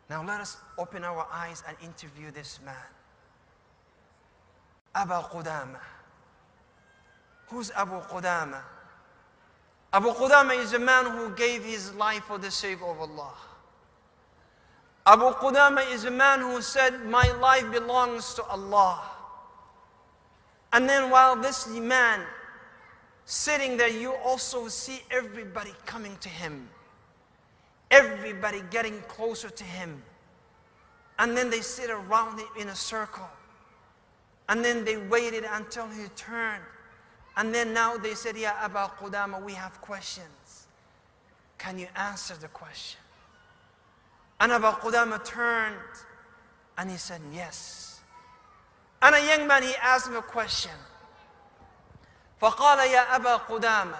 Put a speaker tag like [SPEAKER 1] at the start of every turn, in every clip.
[SPEAKER 1] Now let us open our eyes and interview this man. Abu Qudama. Who's Abu Qudama? Abu Qudama is a man who gave his life for the sake of Allah. Abu Qudama is a man who said, my life belongs to Allah. And then while this man sitting there, you also see everybody coming to him. Everybody getting closer to him. And then they sit around him in a circle. And then they waited until he turned. And then now they said, Ya Abu Qudama, we have questions. Can you answer the question? And Abu Qudama turned and he said, yes. And a young man, he asked him a question. فقال يا أبا قدامة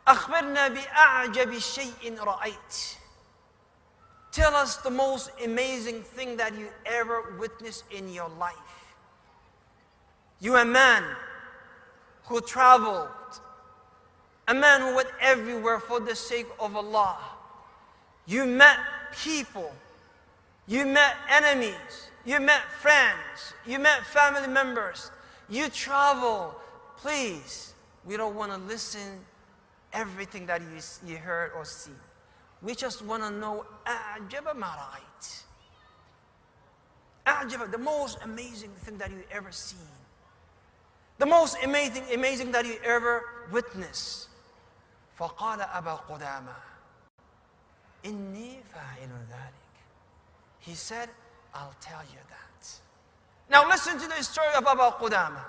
[SPEAKER 1] أخبرنا بأعجب شيء رأيت. Tell us the most amazing thing that you ever witnessed in your life. You a man who traveled, a man who went everywhere for the sake of Allah. You met people, you met enemies, you met friends, you met family members, you travel. Please, we don't want to listen everything that you heard or see. We just want to know أعجب ما رأيت. أعجب, the most amazing thing that you ever seen. The most amazing that you ever witnessed. فقال أبا قدامة إني فاعل ذلك. He said, I'll tell you that. Now listen to the story of Abu Qudama.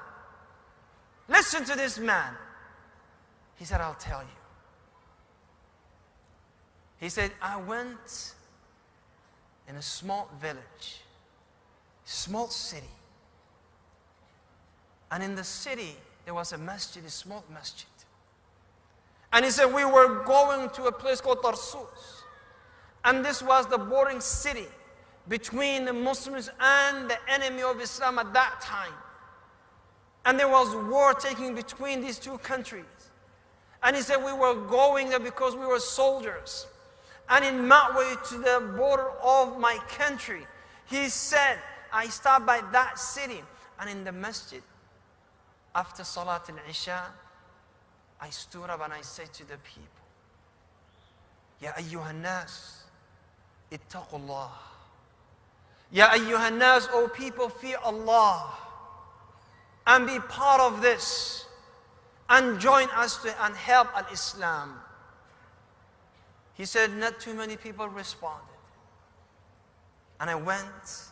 [SPEAKER 1] Listen to this man. He said, I'll tell you. He said, I went in a small village, small city. And in the city, there was a masjid, a small masjid. And he said, we were going to a place called Tarsus. And this was the bordering city between the Muslims and the enemy of Islam at that time. And there was war taking between these two countries. And he said, we were going there because we were soldiers. And in my way to the border of my country, he said, I stopped by that city. And in the masjid, after Salat al-Isha, I stood up and I said to the people, Ya ayyuhan nas, ittaqullah. Ya ayyuhan nas, O people, fear Allah. And be part of this. And join us and help al-Islam. He said, not too many people responded. And I went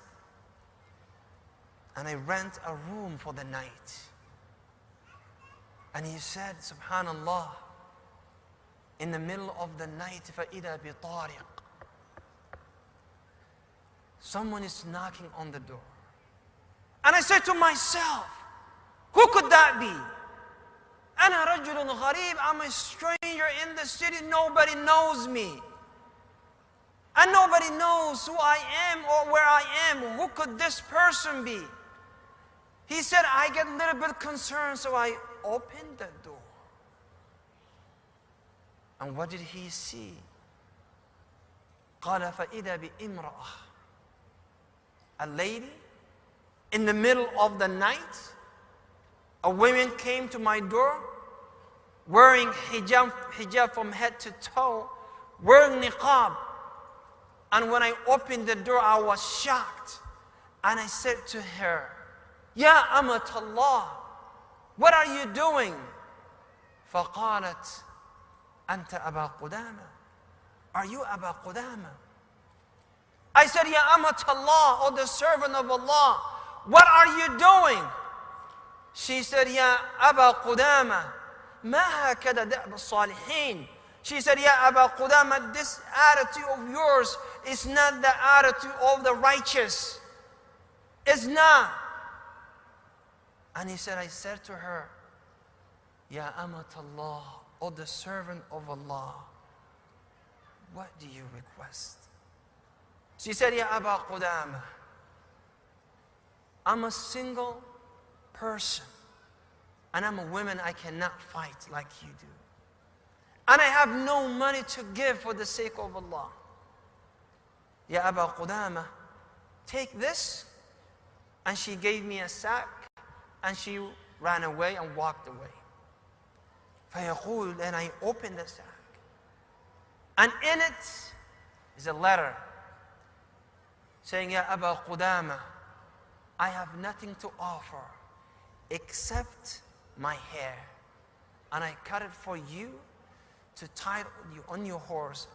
[SPEAKER 1] and I rent a room for the night. And he said, Subhanallah, in the middle of the night, فَإِذَا بِطَارِقٍ, someone is knocking on the door. And I said to myself, who could that be? أنا رجل غريب, I'm a stranger in the city, nobody knows me. And nobody knows who I am or where I am. Who could this person be? He said, I get a little bit concerned, so I opened the door. And what did he see? قال فإذا بامرأة, a lady in the middle of the night. A woman came to my door wearing hijab from head to toe, wearing niqab. And when I opened the door, I was shocked. And I said to her, Ya Amatallah, what are you doing? فقالت أنت أبا قدامة. Are you Abu Qudama? I said, Ya Amatallah, or the servant of Allah, what are you doing? She said, Ya Abu Qudama, ما هكذا دأب الصالحين. She said, Ya Abu Qudama, this attitude of yours is not the attitude of the righteous. It's not. And he said, I said to her, Ya Amatallah, or the servant of Allah, what do you request? She said, Ya Abu Qudama, I'm a single person. And I'm a woman, I cannot fight like you do. And I have no money to give for the sake of Allah. Ya Aba Qudama, take this. And she gave me a sack, and she ran away and walked away. فيقول, and I opened the sack. And in it is a letter saying, Ya Aba Qudama, I have nothing to offer except my hair. And I cut it for you to tie you on your horse.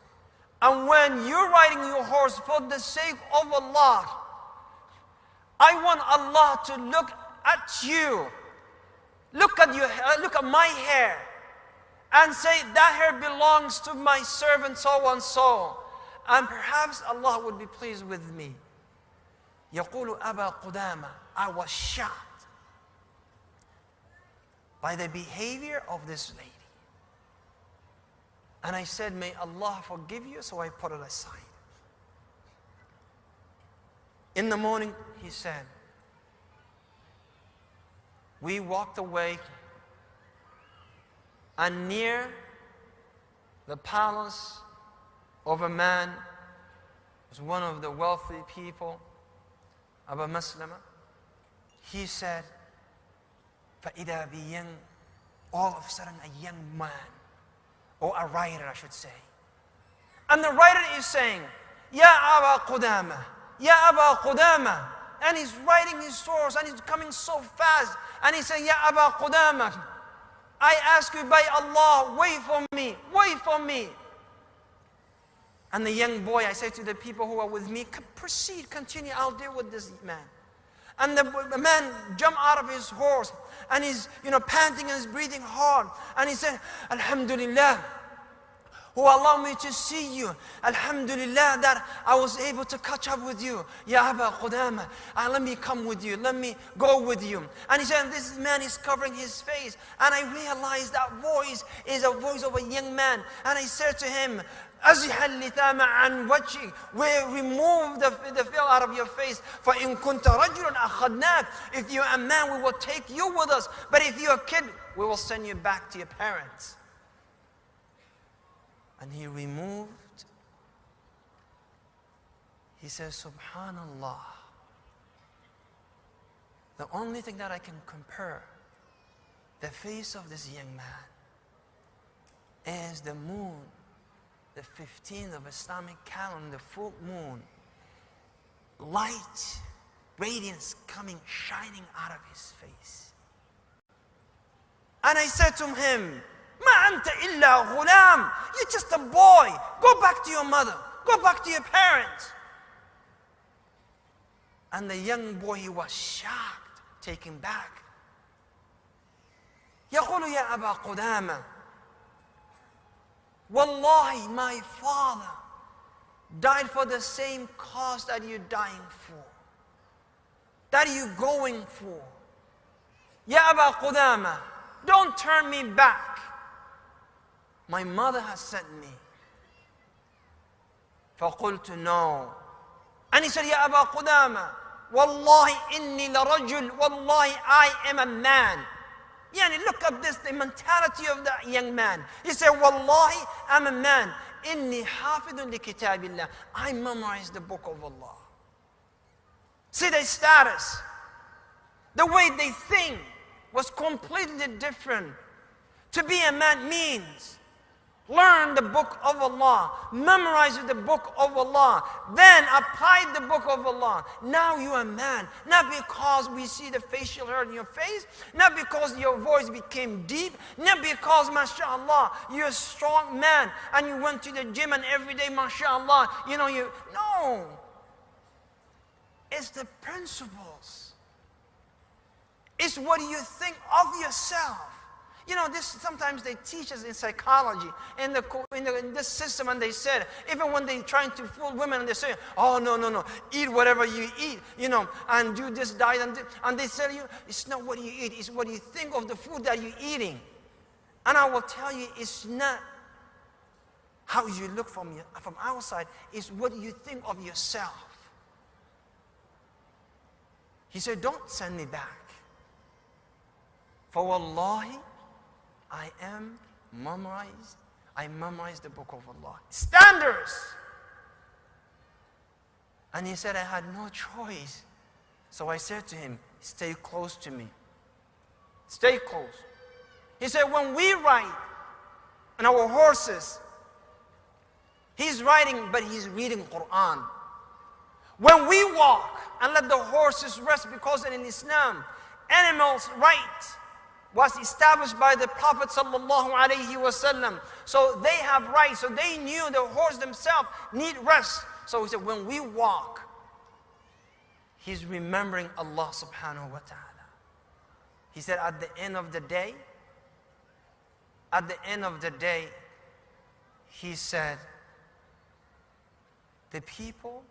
[SPEAKER 1] And when you're riding your horse, for the sake of Allah, I want Allah to look at you, look at my hair, and say, that hair belongs to my servant so and so. And perhaps Allah would be pleased with me. يقول أبا قدامة, I was shocked by the behavior of this lady. And I said, may Allah forgive you, so I put it aside. In the morning, he said, we walked away, and near the palace of a man who was one of the wealthy people, Abu Maslama, he said, فَإِذَا بِيَنْ, all of a sudden a young man, or a rider I should say. And the rider is saying, Ya Aba Qudama, Ya Aba Qudama. And he's riding his horse and he's coming so fast. And he's saying, Ya Aba Qudama, I ask you by Allah, wait for me, wait for me. And the young boy, I said to the people who are with me, proceed, continue, I'll deal with this man. And the man jumped out of his horse and he's panting and he's breathing hard. And he said, Alhamdulillah, who allowed me to see you. Alhamdulillah that I was able to catch up with you. Ya Aba Qudama, let me come with you. Let me go with you. And he said, this man is covering his face. And I realized that voice is a voice of a young man. And I said to him, أزح اللثام عن وجهك, we remove the veil out of your face. فإن كنت رجلا أخذناك, if you're a man, we will take you with us. But if you're a kid, we will send you back to your parents. And he removed, he says, Subhanallah, the only thing that I can compare the face of this young man is the moon, the 15th of Islamic calendar, the full moon, light, radiance coming, shining out of his face. And I said to him, Ma anta illa ghulam, you're just a boy. Go back to your mother. Go back to your parents. And the young boy, he was shocked, taken back. يقول يا أبا قدامة, Wallahi, my father died for the same cause that you're dying for, that you're going for. Ya Aba Qudama, don't turn me back. My mother has sent me. فقلت no. And he said, Ya Aba Qudama, Wallahi inni la rajul, Wallahi I am a man. Yani look at this, the mentality of the young man. He said, Wallahi, I'm a man. Inni hafidun li kitabillah. I memorized the book of Allah. See their status. The way they think was completely different. To be a man means learn the book of Allah, memorize the book of Allah, then apply the book of Allah. Now you are a man, not because we see the facial hair in your face, not because your voice became deep, not because, mashallah, you're a strong man and you went to the gym and every day, mashallah, no. It's the principles. It's what you think of yourself. This sometimes they teach us in psychology, in this system, and they said, even when they're trying to fool women, and they say, oh, no, eat whatever you eat, and do this diet, and they tell you, it's not what you eat, it's what you think of the food that you're eating. And I will tell you, it's not how you look from outside, it's what you think of yourself. He said, don't send me back. For Wallahi, I memorized the book of Allah. Standards. And he said, I had no choice. So I said to him, stay close to me. Stay close. He said, when we ride on our horses, he's riding, but he's reading Quran. When we walk and let the horses rest, because in Islam, animals' right was established by the Prophet ﷺ. So they have rights. So they knew the horse themselves need rest. So he said, when we walk, he's remembering Allah subhanahu wa ta'ala. He said, at the end of the day, he said, the people